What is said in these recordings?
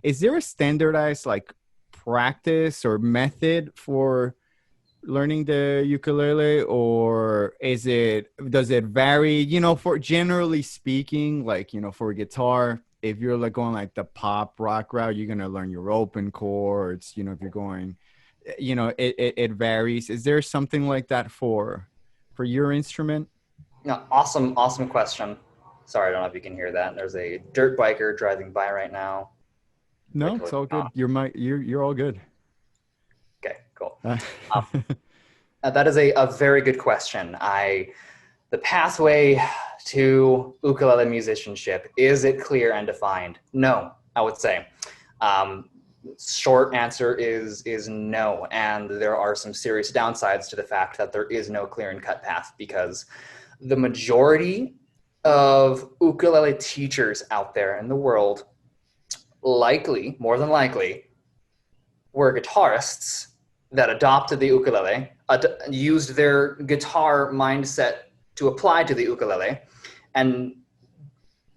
is there a standardized like practice or method for learning the ukulele, or does it vary, for generally speaking, like, for guitar, if you're like going like the pop rock route, you're going to learn your open chords, if you're going, it varies. Is there something like that for your instrument? No, awesome question. Sorry, I don't know if you can hear that. There's a dirt biker driving by right now. No, Wait till it's it's all good. off. You're all good. Okay, cool. Um, that is a very good question. The pathway to ukulele musicianship, is it clear and defined? No, I would say. Um, Short answer is no, and there are some serious downsides to the fact that there is no clear and cut path, because the majority of ukulele teachers out there in the world, likely, more than likely, were guitarists that adopted the ukulele, used their guitar mindset to apply to the ukulele, and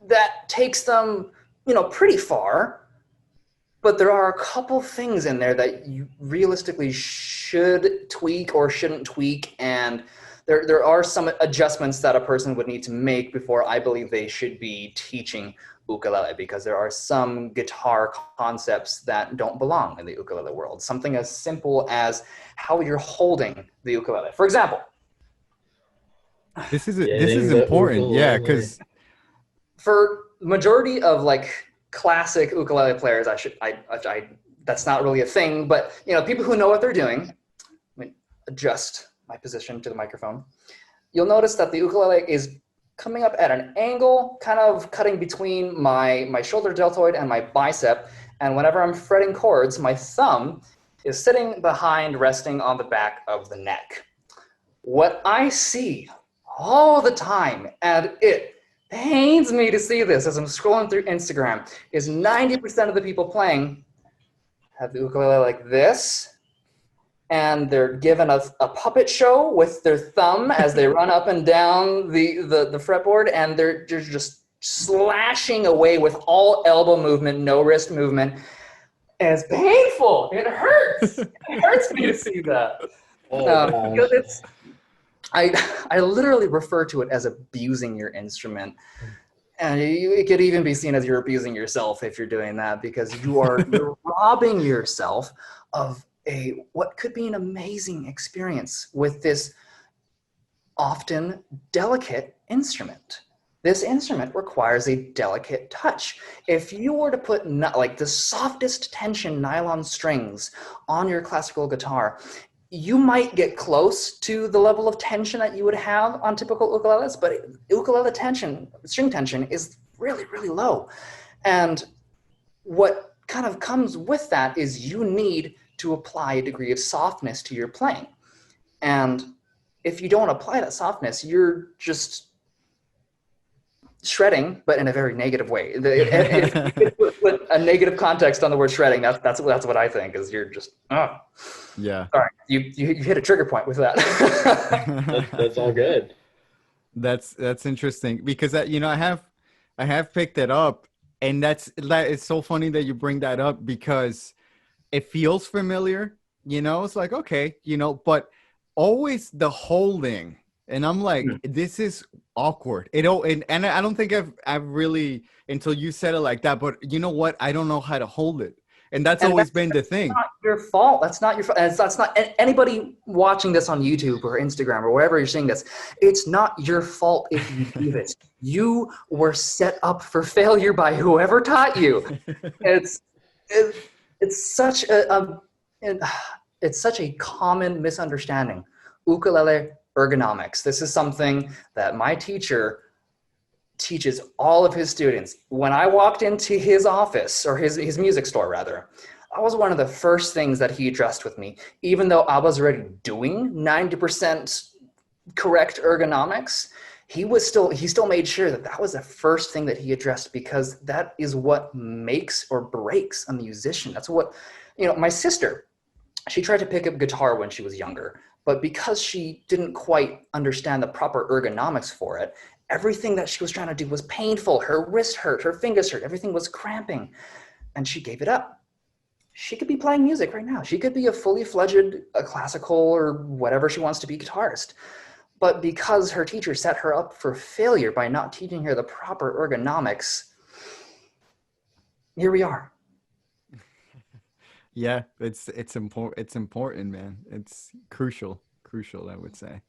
that takes them, pretty far. But there are a couple things in there that you realistically should tweak or shouldn't tweak, and there are some adjustments that a person would need to make before I believe they should be teaching ukulele, because there are some guitar concepts that don't belong in the ukulele world. Something as simple as how you're holding the ukulele. For example, This is Getting the important, yeah, ukulele. because for majority of like classic ukulele players, that's not really a thing, but people who know what they're doing. Let me adjust my position to the microphone. You'll notice that the ukulele is coming up at an angle, kind of cutting between my shoulder deltoid and my bicep. And whenever I'm fretting chords, my thumb is sitting behind, resting on the back of the neck. What I see all the time, and it pains me to see this as I'm scrolling through Instagram, is 90% of the people playing have the ukulele like this, and they're given a puppet show with their thumb as they run up and down the fretboard, and they're just slashing away with all elbow movement, no wrist movement. And it's painful. It hurts. It hurts me to see that. Oh Because gosh. I literally refer to it as abusing your instrument. And it could even be seen as you're abusing yourself if you're doing that, because you're robbing yourself of what could be an amazing experience with this often delicate instrument. This instrument requires a delicate touch. If you were to put like the softest tension nylon strings on your classical guitar, you might get close to the level of tension that you would have on typical ukuleles, but ukulele tension, string tension, is really, really low. And what kind of comes with that is you need to apply a degree of softness to your playing. And if you don't apply that softness, you're just shredding, but in a very negative way. If you could put a negative context on the word shredding, that's what I think is. You're just yeah. all right. You hit a trigger point with that. That's all good. That's interesting, because I have picked it up, and it's so funny that you bring that up, because it feels familiar, it's like, okay, but always the holding, and I'm like, this is awkward, and I don't think I've really, until you said it like that, but you know what, I don't know how to hold it, and that's And always been the thing. not your fault. That's not your fault. That's not anybody watching this on YouTube or Instagram or wherever you're seeing this. It's not your fault if you do this. You were set up for failure by whoever taught you. It's it's such it's such a common misunderstanding. Ukulele ergonomics. This is something that my teacher teaches all of his students. When I walked into his office, or his music store rather, that was one of the first things that he addressed with me, even though I was already doing 90% correct ergonomics. He still made sure that was the first thing that he addressed, because that is what makes or breaks a musician. That's what, my sister, she tried to pick up guitar when she was younger, but because she didn't quite understand the proper ergonomics for it, everything that she was trying to do was painful. Her wrist hurt, her fingers hurt, everything was cramping. and she gave it up. She could be playing music right now. She could be a fully fledged classical or whatever she wants to be guitarist. But because her teacher set her up for failure by not teaching her the proper ergonomics, here we are. Yeah, it's important, man. It's crucial, I would say.